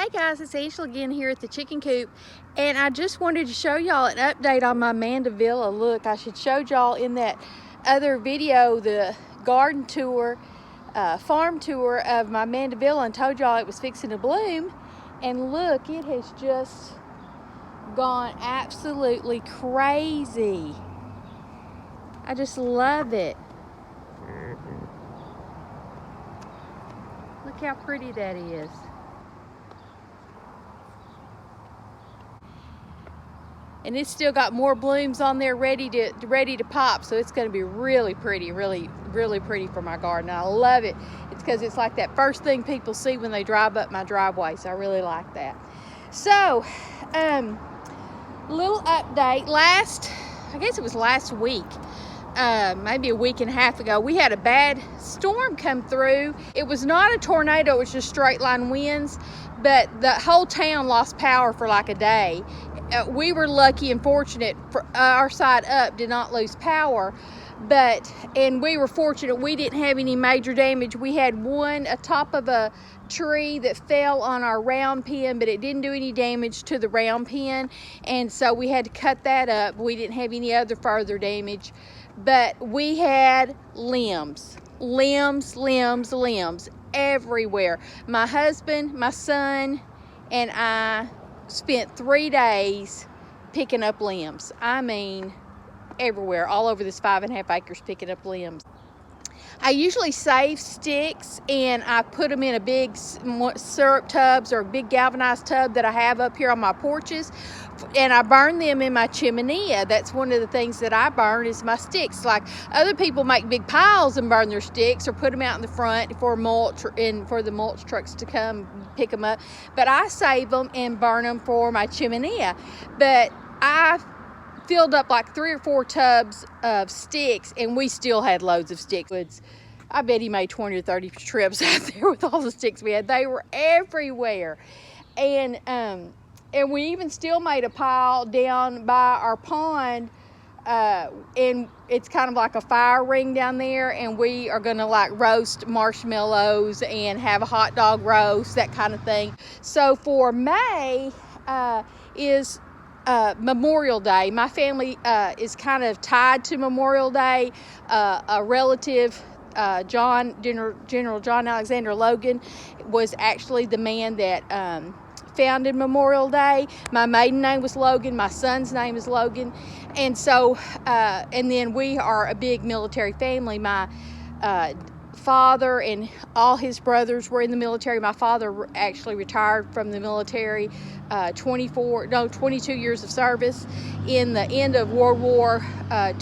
Hey guys, it's Ashley again here at the chicken coop, and I just wanted to show y'all an update on my mandevilla. Look, I should showed y'all in that other video the garden tour, farm tour of my mandevilla, and told y'all it was fixing to bloom. And look, it has just gone absolutely crazy. I just love it. Look how pretty that is. And it's still got more blooms on there ready to pop, so it's going to be really pretty, really pretty for my garden. I love it. It's because it's like that first thing people see when they drive up my driveway, so I really like that. So little update. I guess it was last week, maybe a week and a half ago, we had a bad storm come through. It was not a tornado, it was just straight line winds, but the whole town lost power for like a day. We were lucky and fortunate, for our side up did not lose power, and we were fortunate we didn't have any major damage. We had a top of a tree that fell on our round pen, but it didn't do any damage to the round pen, and so we had to cut that up. We didn't have any other further damage, but we had limbs everywhere. My husband, my son, and I spent 3 days picking up limbs. I mean, everywhere, all over this 5.5 acres picking up limbs. I usually save sticks and I put them in a big syrup tubs or a big galvanized tub that I have up here on my porches, and I burn them in my chimney. That's one of the things that I burn is my sticks. Like other people make big piles and burn their sticks or put them out in the front for mulch and for the mulch trucks to come pick them up, but I save them and burn them for my chimney. But I filled up like 3 or 4 tubs of sticks, and we still had loads of sticks. I bet he made 20 or 30 trips out there with all the sticks we had. They were everywhere. And we even still made a pile down by our pond, and it's kind of like a fire ring down there, and we are gonna like roast marshmallows and have a hot dog roast, that kind of thing. So for May is Memorial Day. My family is kind of tied to Memorial Day. A relative, General John Alexander Logan, was actually the man that founded Memorial Day. My maiden name was Logan. My son's name is Logan. And so, and then we are a big military family. My father and all his brothers were in the military. My father actually retired from the military, 22 years of service in the end of World War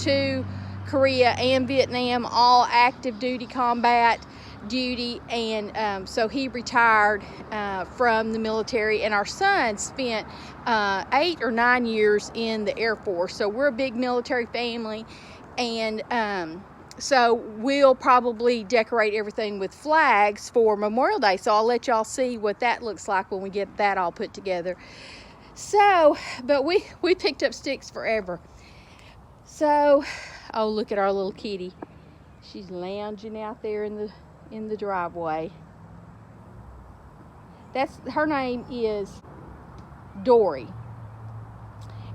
II, Korea and Vietnam, all active duty combat duty, and so he retired from the military, and our son spent 8 or 9 years in the Air Force. So we're a big military family, and so we'll probably decorate everything with flags for Memorial Day. So I'll let y'all see what that looks like when we get that all put together. So, but we picked up sticks forever. So, oh, look at our little kitty. She's lounging out there in the driveway. Her name is Dory.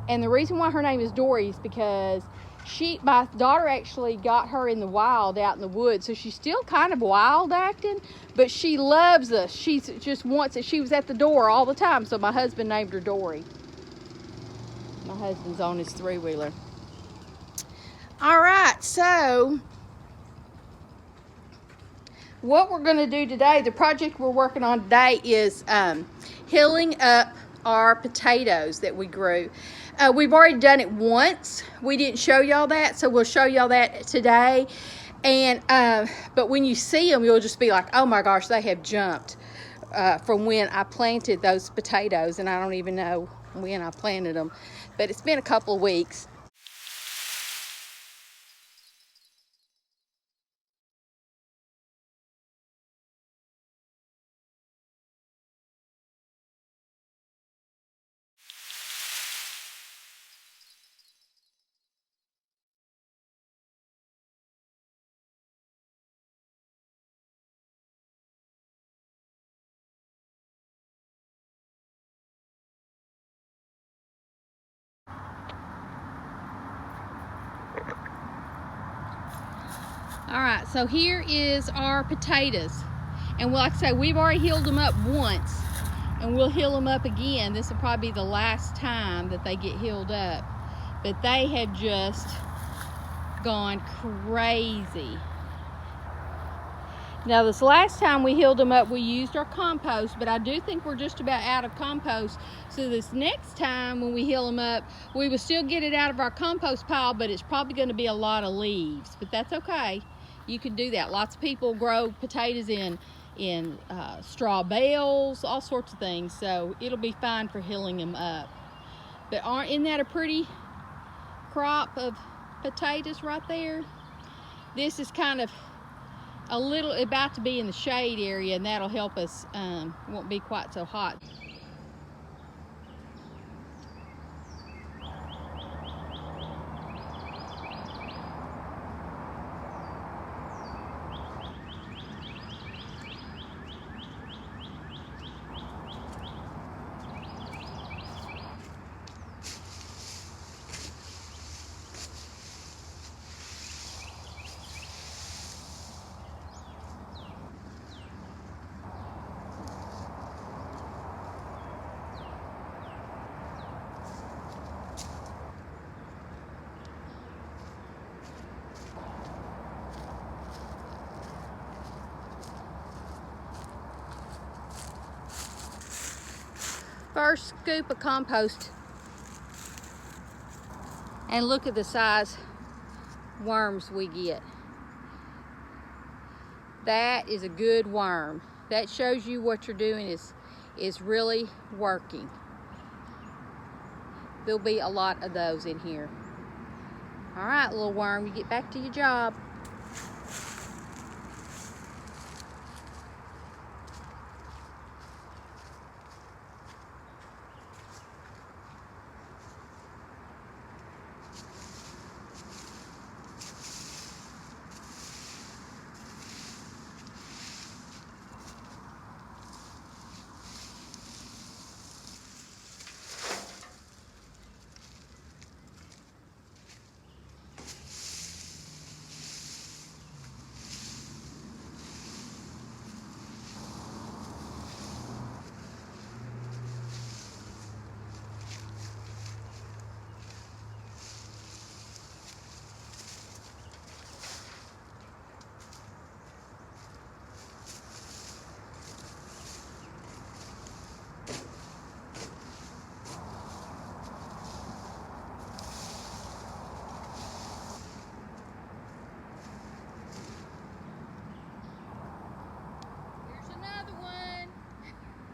And the reason why her name is Dory is because my daughter actually got her in the wild out in the woods, so she's still kind of wild acting, but she loves us. She just wants it. She was at the door all the time, so my husband named her Dory. My husband's on his 3-wheeler. All right, so what we're going to do today, the project we're working on today is hilling up our potatoes that we grew. We've already done it once. We didn't show y'all that, so we'll show y'all that today. And but when you see them, you'll just be like, oh my gosh, they have jumped from when I planted those potatoes, and I don't even know when I planted them, but it's been a couple of weeks. All right, so here is our potatoes. And like I say, we've already healed them up once, and we'll heal them up again. This will probably be the last time that they get healed up. But they have just gone crazy. Now, this last time we healed them up, we used our compost, but I do think we're just about out of compost. So this next time when we heal them up, we will still get it out of our compost pile, but it's probably going to be a lot of leaves. But that's okay. You can do that. Lots of people grow potatoes in straw bales, all sorts of things. So it'll be fine for healing them up. But isn't that a pretty crop of potatoes right there? This is kind of a little about to be in the shade area, and that'll help us. Won't be quite so hot. First scoop of compost, and look at the size worms we get. That is a good worm. That shows you what you're doing is really working. There'll be a lot of those in here. All right, little worm, you get back to your job.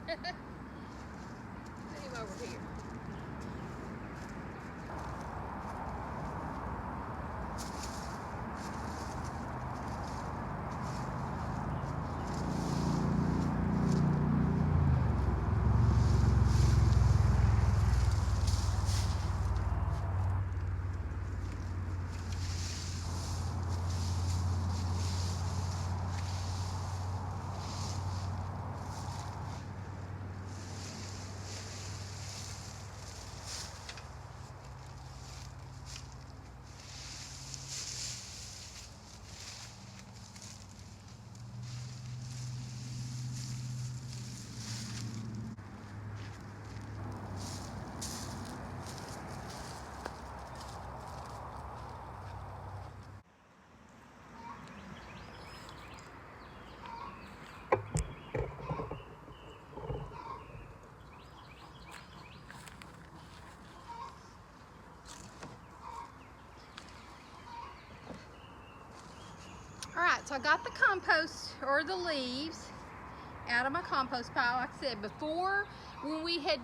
Put him over here. Alright, so I got the compost, or the leaves, out of my compost pile. Like I said, before, when we had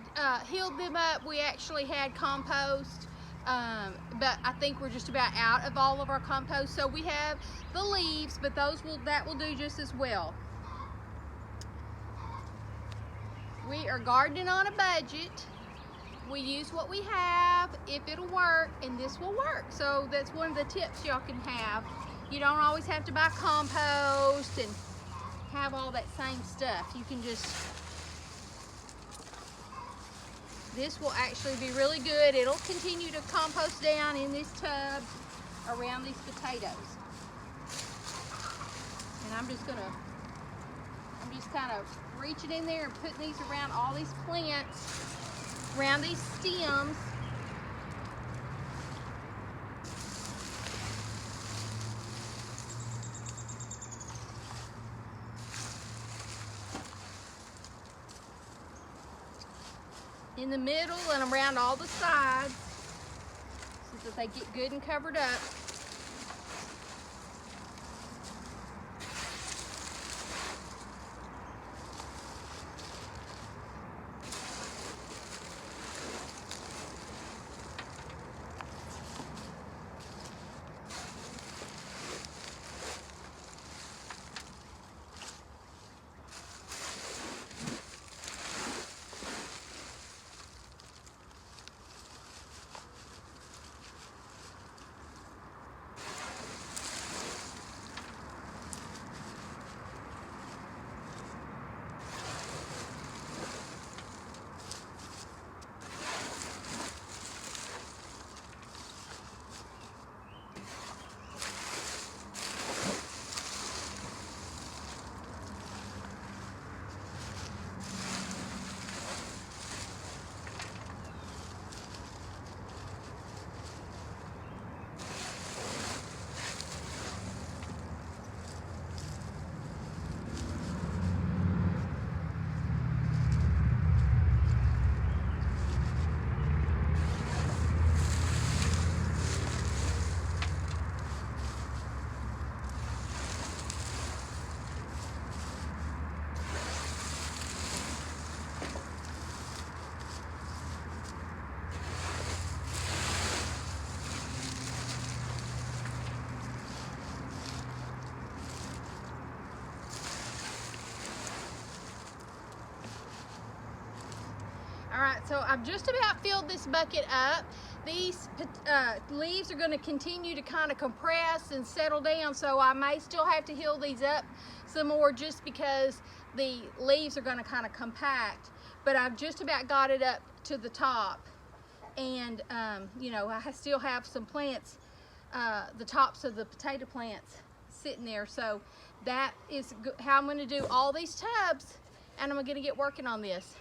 healed them up, we actually had compost, but I think we're just about out of all of our compost. So we have the leaves, but that will do just as well. We are gardening on a budget. We use what we have, if it'll work, and this will work. So that's one of the tips y'all can have. You don't always have to buy compost and have all that same stuff. You can just, this will actually be really good. It'll continue to compost down in this tub around these potatoes. And I'm just kind of reaching in there and putting these around all these plants, around these stems. In the middle and around all the sides so that they get good and covered up. Alright, so I've just about filled this bucket up. These leaves are going to continue to kind of compress and settle down, so I may still have to heal these up some more just because the leaves are going to kind of compact. But I've just about got it up to the top, and you know, I still have some plants, the tops of the potato plants sitting there. So that is how I'm going to do all these tubs, and I'm going to get working on this.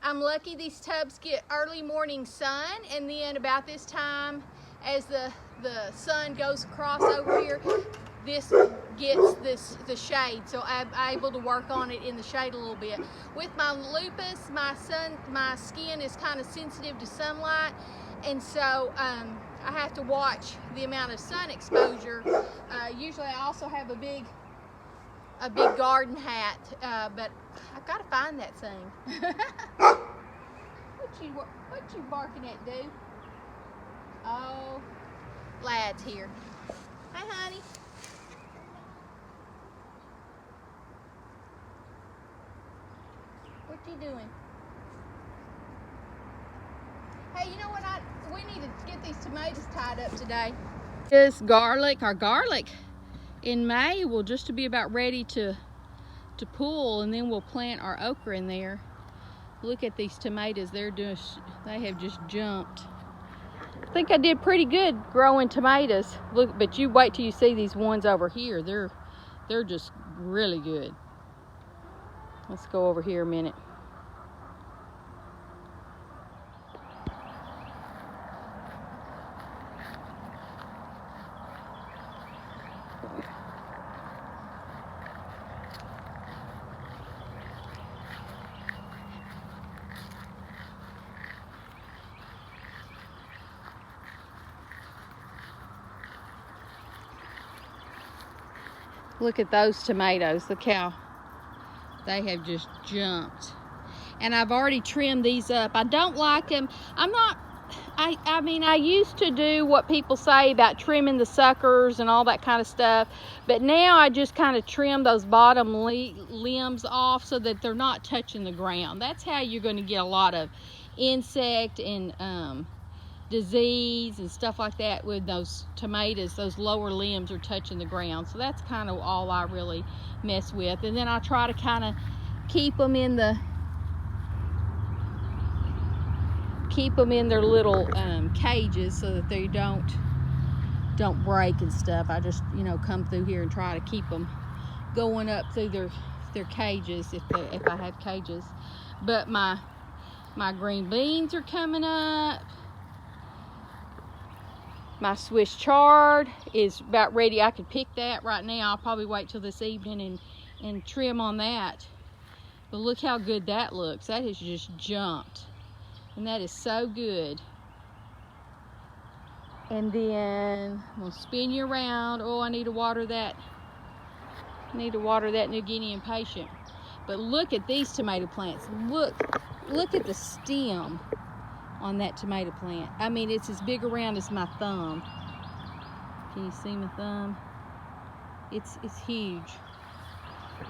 I'm lucky these tubs get early morning sun, and then about this time, as the sun goes across over here, this gets the shade, so I'm able to work on it in the shade a little bit. With my lupus, my skin is kind of sensitive to sunlight, and so I have to watch the amount of sun exposure. Usually I also have a big garden hat, but I've got to find that thing. What you barking at, dude? Oh, Lad's here. Hi, honey. What you doing? Hey, you know what? We need to get these tomatoes tied up today. This garlic, our garlic in May will just be about ready to pull, and then we'll plant our okra in there. Look at these tomatoes. They have just jumped. I think I did pretty good growing tomatoes. Look, but you wait till you see these ones over here. They're just really good. Let's go over here a minute. Look at those tomatoes. Look how they have just jumped. And I've already trimmed these up. I don't like them. I mean, I used to do what people say about trimming the suckers and all that kind of stuff. But now I just kind of trim those bottom limbs off so that they're not touching the ground. That's how you're going to get a lot of insect and disease and stuff like that with those tomatoes. Those lower limbs are touching the ground, so that's kind of all I really mess with. And then I try to kind of keep them in their little cages so that they don't don't break and stuff. I just, you know, come through here and try to keep them going up through their cages if I have cages. But my green beans are coming up. My Swiss chard is about ready. I could pick that right now. I'll probably wait till this evening and trim on that. But look how good that looks. That has just jumped. And that is so good. And then I'm gonna spin you around. Oh, I need to water that. I need to water that New Guinea impatient. But look at these tomato plants. Look at the stem on that tomato plant. I mean, it's as big around as my thumb. Can you see my thumb? It's huge.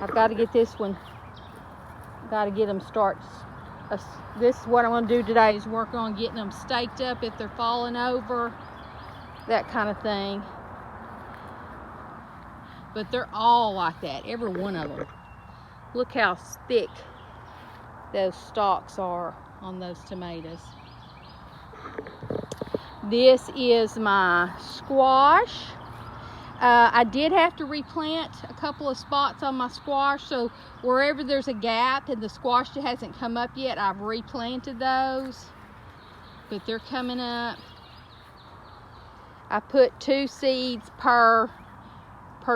I've got to get this one. Got to get them this is what I'm going to do today, is work on getting them staked up if they're falling over, that kind of thing. But they're all like that, every one of them. Look how thick those stalks are on those tomatoes. This is my squash. I did have to replant a couple of spots on my squash, so wherever there's a gap and the squash hasn't come up yet, I've replanted those, but they're coming up. I put 2 seeds per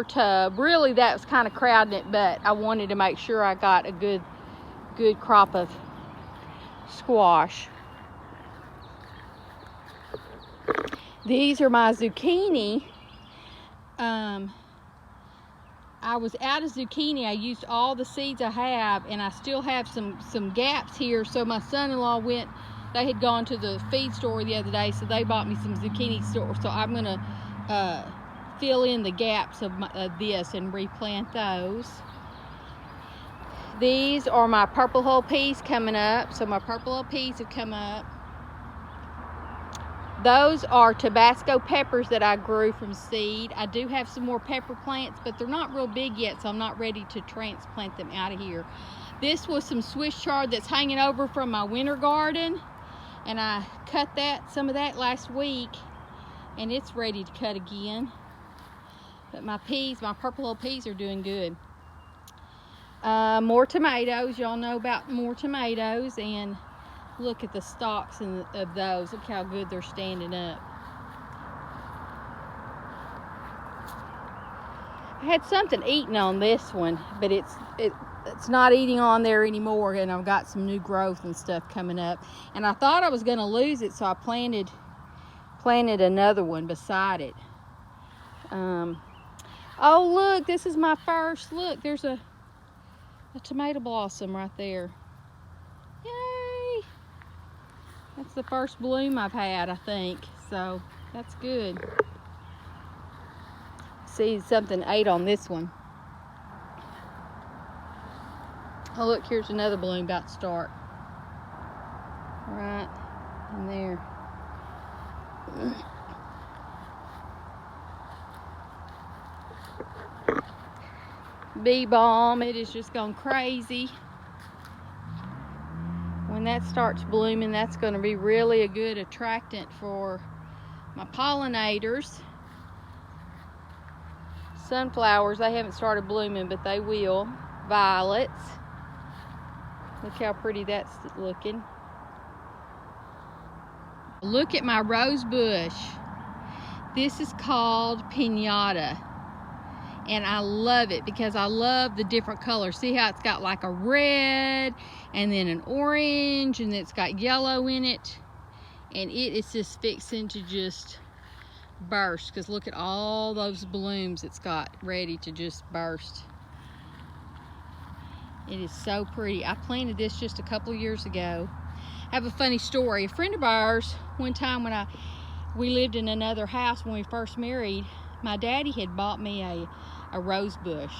tub. Really, that was kind of crowding it, but I wanted to make sure I got a good crop of squash. These are my zucchini. I was out of zucchini. I used all the seeds I have, and I still have some gaps here. So my son-in-law went, they had gone to the feed store the other day, so they bought me some zucchini. So I'm gonna fill in the gaps of this and replant those. These are my purple hull peas coming up. So my purple hull peas have come up. Those are Tabasco peppers that I grew from seed. I do have some more pepper plants, but they're not real big yet, so I'm not ready to transplant them out of here. This was some Swiss chard that's hanging over from my winter garden, and I cut some of that last week, and it's ready to cut again. But my purple hull peas are doing good. More tomatoes. Y'all know about more tomatoes, and look at the stalks of those. Look how good they're standing up. I had something eating on this one, but it's not eating on there anymore, and I've got some new growth and stuff coming up. And I thought I was going to lose it, so I planted another one beside it. Oh, look, this is my first. Look, there's a tomato blossom right there. Yay! That's the first bloom I've had, I think. So that's good. See, something ate on this one. Oh, look, here's another bloom about to start. Right in there. Bee balm, it has just gone crazy. When that starts blooming, that's going to be really a good attractant for my pollinators. Sunflowers, they haven't started blooming, but they will. Violets. Look how pretty that's looking. Look at my rose bush. This is called Pinata. And I love it because I love the different colors. See how it's got like a red and then an orange, and it's got yellow in it. And it is just fixing to just burst, because look at all those blooms it's got ready to just burst. It is so pretty. I planted this just a couple of years ago. I have a funny story. A friend of ours, one time when we lived in another house when we first married, my daddy had bought me a rose bush,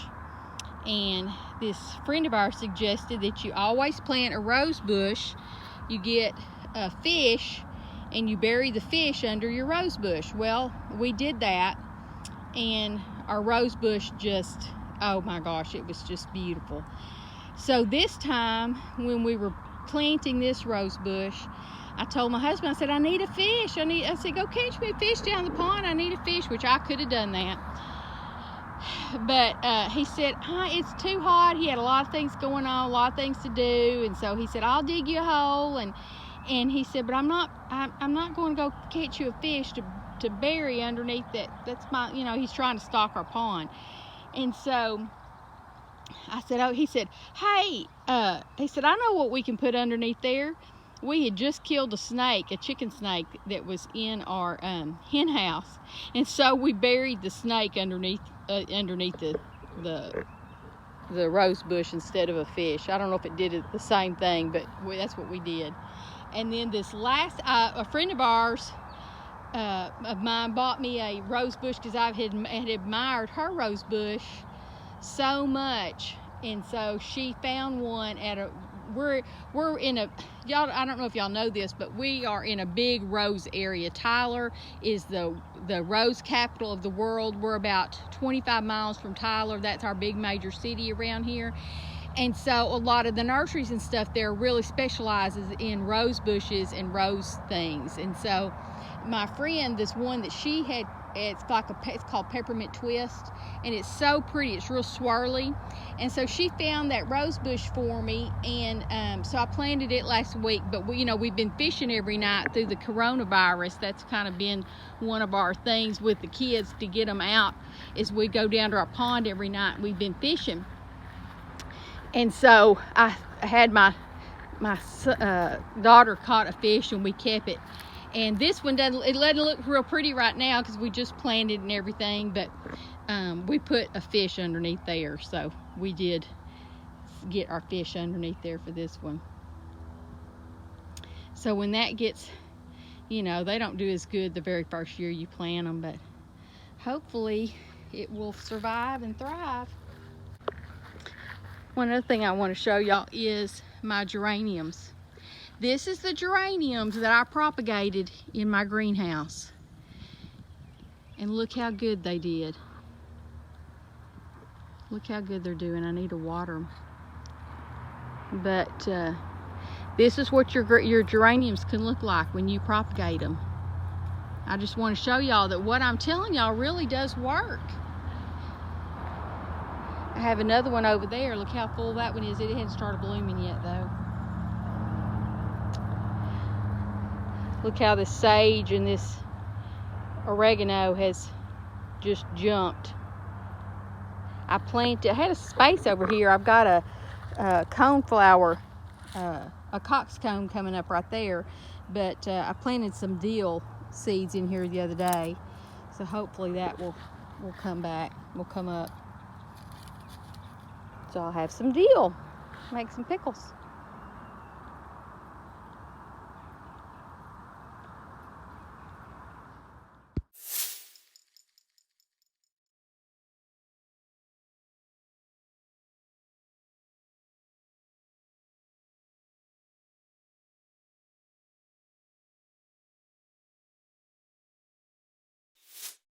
and this friend of ours suggested that you always plant a rose bush. You get a fish and you bury the fish under your rose bush. Well, we did that, and our rose bush just, oh my gosh, it was just beautiful. So this time when we were planting this rose bush, I told my husband, I said, I need a fish. I said, go catch me a fish down the pond. I need a fish, which I could have done that. But he said, it's too hot. He had a lot of things going on, a lot of things to do. And so he said, I'll dig you a hole. And he said, but I'm not going to go catch you a fish to bury underneath that. That's my, he's trying to stock our pond. And so I said, he said, hey, he said, I know what we can put underneath there. We had just killed a snake, a chicken snake that was in our hen house. And so we buried the snake underneath the rose bush instead of a fish. I don't know if it did the same thing, but that's what we did. And then this last, a friend of ours, of mine, bought me a rose bush because I had admired her rose bush so much. And so she found one at we're in a, y'all, I don't know if y'all know this, but we are in a big rose area. Tyler is the rose capital of the world. We're about 25 miles from Tyler. That's our big major city around here. And so a lot of the nurseries and stuff there really specializes in rose bushes and rose things. And so my friend, this one that she had, it's called Peppermint Twist, and it's so pretty. It's real swirly. And so she found that rose bush for me, and so I planted it last week. But we've been fishing every night through the coronavirus. That's kind of been one of our things with the kids to get them out, is we go down to our pond every night. We've been fishing. And so I had my daughter caught a fish, and we kept it. And this one doesn't look real pretty right now because we just planted and everything, but we put a fish underneath there. So we did get our fish underneath there for this one. So when that gets, they don't do as good the very first year you plant them, but hopefully it will survive and thrive. One other thing I want to show y'all is my geraniums. This is the geraniums that I propagated in my greenhouse. And look how good they did. Look how good they're doing. I need to water them. But this is what your geraniums can look like when you propagate them. I just want to show y'all that what I'm telling y'all really does work. I have another one over there. Look how full that one is. It hasn't started blooming yet though. Look how this sage and this oregano has just jumped. I had a space over here. I've got a coneflower, a coxcomb coming up right there. But I planted some dill seeds in here the other day. So hopefully that will come up. So I'll have some dill, make some pickles.